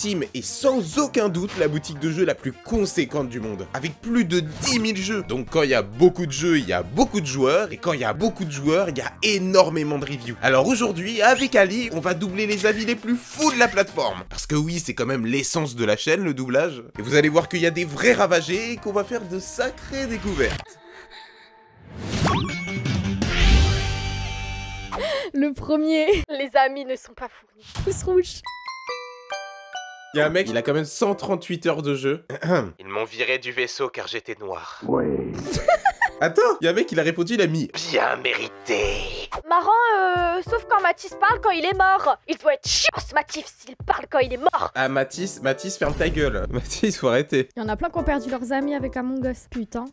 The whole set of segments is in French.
Steam est sans aucun doute la boutique de jeux la plus conséquente du monde, avec plus de 10 000 jeux. Donc quand il y a beaucoup de jeux, il y a beaucoup de joueurs, et quand il y a beaucoup de joueurs, il y a énormément de reviews. Alors aujourd'hui, avec Ali, on va doubler les avis les plus fous de la plateforme. Parce que oui, c'est quand même l'essence de la chaîne, le doublage. Et vous allez voir qu'il y a des vrais ravagés et qu'on va faire de sacrées découvertes. Le premier. Les amis ne sont pas fournis. Pouce rouge. Il y a un mec, il a quand même 138 heures de jeu. Ils m'ont viré du vaisseau car j'étais noir. Attends, il y a un mec, il a répondu, il a mis... Bien mérité. Marrant, sauf quand Mathis parle quand il est mort. Il doit être chiant ce Mathis s'il parle quand il est mort. Ah, Mathis, ferme ta gueule. Mathis, faut arrêter. Il y en a plein qui ont perdu leurs amis avec Among Us. Putain.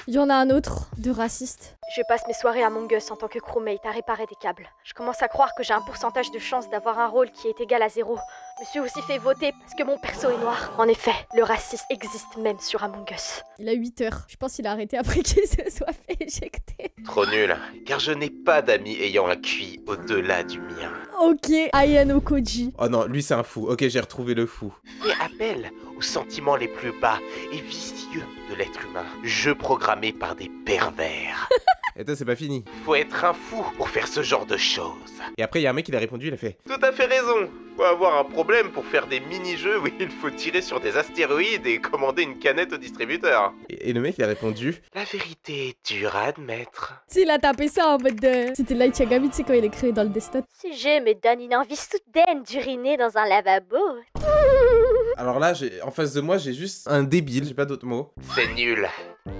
Il y en a un autre, de raciste. Je passe mes soirées à Among Us en tant que crewmate à réparer des câbles. Je commence à croire que j'ai un pourcentage de chance d'avoir un rôle qui est égal à 0. Je me suis aussi fait voter parce que mon perso est noir. En effet, le racisme existe même sur Among Us. Il a 8 heures. Je pense qu'il a arrêté après qu'il se soit fait éjecter. Trop nul, car je n'ai pas d'amis ayant un QI au-delà du mien. Ok, Ayano Koji. Oh non, lui c'est un fou. Ok, j'ai retrouvé le fou. Fais appel aux sentiments les plus bas et vicieux de l'être humain. Jeu programmé par des pervers. Et toi, c'est pas fini. Faut être un fou pour faire ce genre de choses. Et après, il y a un mec, il a répondu, il a fait... Tout à fait raison. Faut avoir un problème pour faire des mini-jeux où il faut tirer sur des astéroïdes et commander une canette au distributeur. Et le mec, il a répondu... La vérité est dure à admettre. Si, il a tapé ça en mode de... C'était Light Yagami, tu sais, quand il est créé dans le Death Note. Ce jeu me donne une envie soudaine d'uriner dans un lavabo. Alors là, en face de moi, j'ai juste un débile, j'ai pas d'autres mots. C'est nul.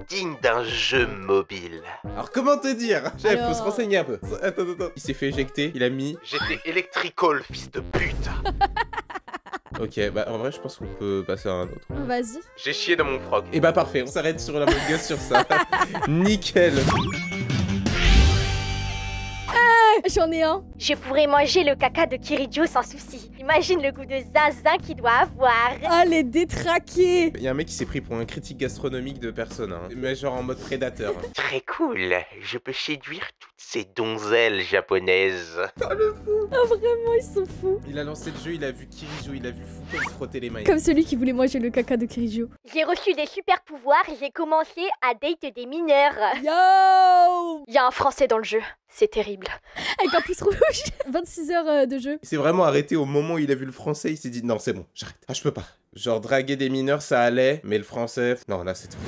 Digne d'un jeu mobile. Alors comment te dire? Chef, Alors... faut se renseigner un peu. Attends. Il s'est fait éjecter, il a mis... J'étais électricole, fils de pute. Ok, bah en vrai, je pense qu'on peut passer à un autre. Vas-y. J'ai chié dans mon froc. Et bah parfait, on s'arrête sur la Among Us sur ça. Nickel. J'en ai un. Je pourrais manger le caca de Kirijo sans souci. Imagine le goût de zinzin qu'il doit avoir. Ah, les détraqués. Il y a un mec qui s'est pris pour un critique gastronomique de personne, hein. Mais genre en mode prédateur. Très cool. Je peux séduire toutes ces donzelles japonaises. Oh le fou. Ah vraiment, ils sont fous. Il a lancé le jeu, il a vu Kirijo, il a vu Foucault se frotter les mains. Comme celui qui voulait manger le caca de Kirijo. J'ai reçu des super pouvoirs et j'ai commencé à date des mineurs. Yo. Il y a un français dans le jeu. C'est terrible. Avec un pouce rouge. 26 heures de jeu. Il s'est vraiment arrêté au moment où il a vu le français, il s'est dit non c'est bon, j'arrête. Ah je peux pas. Genre draguer des mineurs ça allait, mais le français... Non là c'est trop.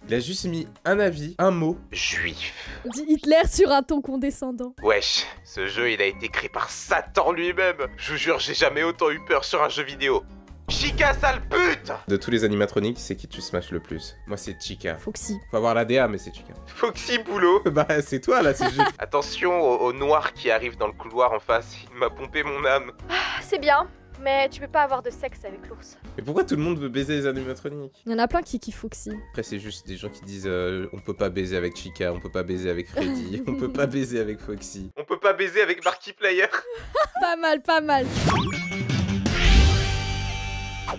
Il a juste mis un avis, un mot. Juif. Dit Hitler sur un ton condescendant. Wesh, ce jeu il a été créé par Satan lui-même. Je vous jure, j'ai jamais autant eu peur sur un jeu vidéo. Chica, sale pute! De tous les animatroniques, c'est qui tu smashes le plus? Moi, c'est Chica. Foxy. Faut avoir la DA, mais c'est Chica. Foxy boulot. Bah, c'est toi, là, c'est juste... Attention au noir qui arrive dans le couloir en face. Il m'a pompé mon âme. C'est bien, mais tu peux pas avoir de sexe avec l'ours. Mais pourquoi tout le monde veut baiser les animatroniques? Il y en a plein qui kiffent Foxy. Après, c'est juste des gens qui disent on peut pas baiser avec Chica, on peut pas baiser avec Freddy, on peut pas baiser avec Foxy. On peut pas baiser avec Markiplier. Pas mal, pas mal.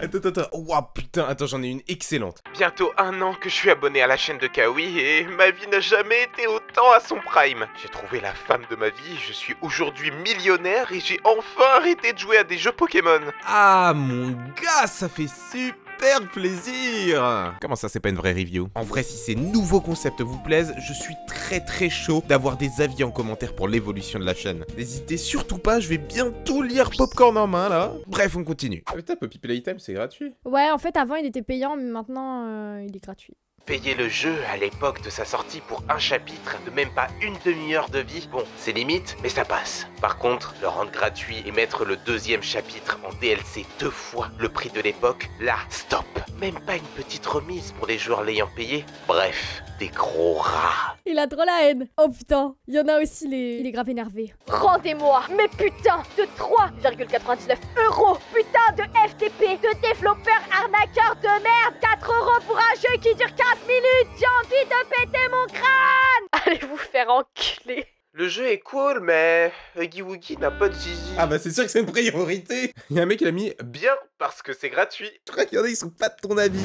Attends. Oh putain, attends, j'en ai une excellente. Bientôt 1 an que je suis abonné à la chaîne de Kawi et ma vie n'a jamais été autant à son prime. J'ai trouvé la femme de ma vie, je suis aujourd'hui millionnaire et j'ai enfin arrêté de jouer à des jeux Pokémon. Ah mon gars, ça fait super plaisir. Comment ça, c'est pas une vraie review? En vrai, si ces nouveaux concepts vous plaisent, je suis très chaud d'avoir des avis en commentaire pour l'évolution de la chaîne. N'hésitez surtout pas, je vais bientôt lire Popcorn en main là. Bref, on continue. Ah putain, Poppy Playtime, c'est gratuit. Ouais, en fait, avant il était payant, mais maintenant il est gratuit. Payer le jeu à l'époque de sa sortie pour un chapitre, de même pas une demi-heure de vie, bon, c'est limite, mais ça passe. Par contre, le rendre gratuit et mettre le deuxième chapitre en DLC 2 fois le prix de l'époque, là, stop. Même pas une petite remise pour les joueurs l'ayant payé. Bref, des gros rats. Il a trop la haine. Oh putain, il y en a aussi il est grave énervé. Rendez-moi mes putains de 3,99 €. Putain de FTP, de développeurs arnaqueurs de merde. 4 € pour un jeu qui dure 15 minutes. J'ai envie de péter mon crâne. Allez vous faire enculer. Le jeu est cool, mais Huggy Wuggy n'a pas de zizi. Ah bah c'est sûr que c'est une priorité. Il y a un mec qui l'a mis Bien, parce que c'est gratuit. Je crois qu'il y en a, ils sont pas de ton avis.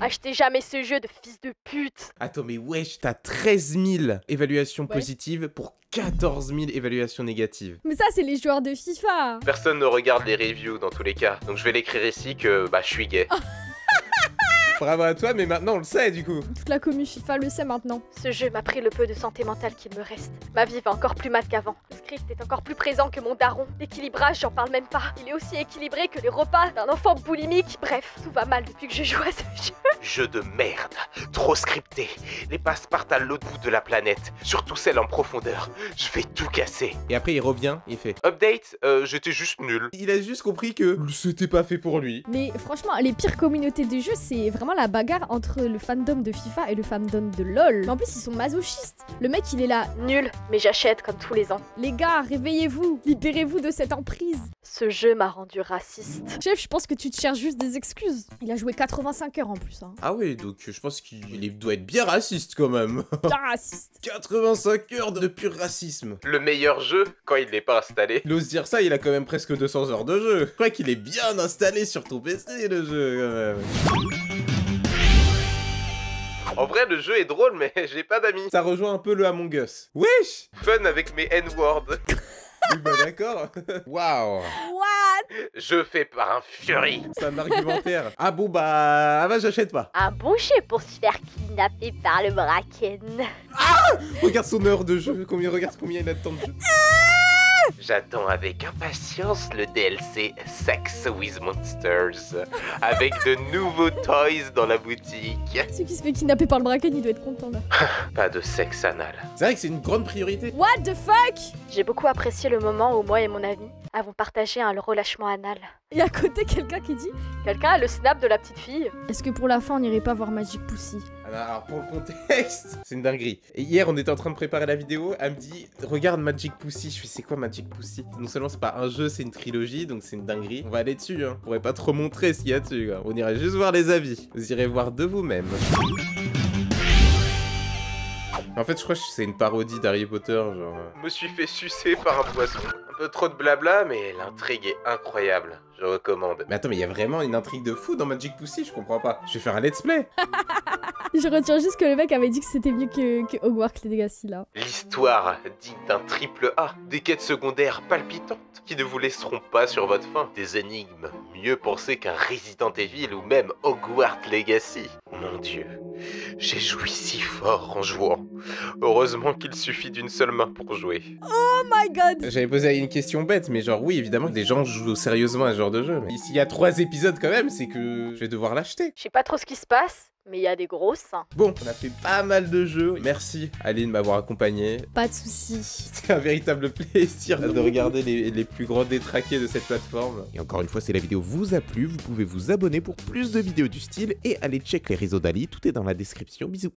Achetez jamais ce jeu de fils de pute. Attends, mais wesh, t'as 13 000 évaluations positives pour 14 000 évaluations négatives. Mais ça, c'est les joueurs de FIFA. Personne ne regarde les reviews dans tous les cas, donc je vais l'écrire ici que je suis gay. Bravo à toi, mais maintenant on le sait du coup. Toute la commu FIFA le sait maintenant. Ce jeu m'a pris le peu de santé mentale qu'il me reste. Ma vie va encore plus mal qu'avant. Le script est encore plus présent que mon daron. L'équilibrage, j'en parle même pas. Il est aussi équilibré que les repas d'un enfant boulimique. Bref, tout va mal depuis que je joue à ce jeu. Jeu de merde, trop scripté. Les passes partent à l'autre bout de la planète, surtout celle en profondeur. Je vais tout casser. Et après il revient, il fait Update, j'étais juste nul. Il a juste compris que c'était pas fait pour lui. Mais franchement, les pires communautés des jeux, c'est vraiment la bagarre entre le fandom de FIFA et le fandom de LOL. Mais en plus, ils sont masochistes. Le mec, il est là, nul, mais j'achète comme tous les ans. Les gars, réveillez-vous, libérez-vous de cette emprise. Ce jeu m'a rendu raciste. Chef, je pense que tu te cherches juste des excuses. Il a joué 85 heures en plus. Hein. Ah oui, donc je pense qu'il doit être bien raciste quand même. Bien raciste. 85 heures de pur racisme. Le meilleur jeu quand il n'est pas installé. Il ose dire ça, il a quand même presque 200 heures de jeu. Je crois qu'il est bien installé sur ton PC le jeu quand même. En vrai, le jeu est drôle, mais j'ai pas d'amis. Ça rejoint un peu le Among Us. Wesh! Fun avec mes N-words. Oui, bah d'accord. Waouh! What? Je fais par un fury. C'est un argumentaire. Ah bon, bah j'achète pas. Un bon jeu pour se faire kidnapper par le Bracken. Regarde son heure de jeu. Regarde combien il a de temps de jeu. J'attends avec impatience le DLC Sex with Monsters, avec de nouveaux toys dans la boutique. Celui qui se fait kidnapper par le Bracken, il doit être content là. Pas de sexe anal. C'est vrai que c'est une grande priorité. What the fuck? J'ai beaucoup apprécié le moment où moi et mon ami avons partagé un relâchement anal. Et à côté, quelqu'un qui dit quelqu'un a le snap de la petite fille. Est-ce que pour la fin, on n'irait pas voir Magic Pussy? Alors pour le contexte, c'est une dinguerie. Et hier, on était en train de préparer la vidéo, elle me dit regarde Magic Pussy. Je fais c'est quoi Magic Pussy? Non seulement c'est pas un jeu, c'est une trilogie, donc c'est une dinguerie. On va aller dessus, hein. On pourrait pas trop montrer ce qu'il y a dessus, quoi. On irait juste voir les avis. Vous irez voir de vous-même. En fait, je crois que c'est une parodie d'Harry Potter, genre... Me suis fait sucer par un poisson. Un peu trop de blabla, mais l'intrigue est incroyable. Je recommande. Mais attends, mais il y a vraiment une intrigue de fou dans Magic Pussy, je comprends pas. Je vais faire un let's play. Je retiens juste que le mec avait dit que c'était mieux que Hogwarts Legacy là. L'histoire digne d'un triple A, des quêtes secondaires palpitantes qui ne vous laisseront pas sur votre faim, des énigmes mieux pensées qu'un Resident Evil ou même Hogwarts Legacy. Mon Dieu, j'ai joui si fort en jouant. Heureusement qu'il suffit d'une seule main pour jouer. Oh my god! J'avais posé une question bête, mais genre oui, évidemment que des gens jouent sérieusement à ce genre de jeu. Mais s'il y a 3 épisodes quand même, c'est que je vais devoir l'acheter. Je sais pas trop ce qui se passe, mais il y a des gros seins. Bon, on a fait pas mal de jeux. Merci Aline de m'avoir accompagné. Pas de soucis. C'est un véritable plaisir de regarder les plus grands détraqués de cette plateforme. Et encore une fois, si la vidéo vous a plu, vous pouvez vous abonner pour plus de vidéos du style et aller check les réseaux d'Ali. Tout est dans la description. Bisous.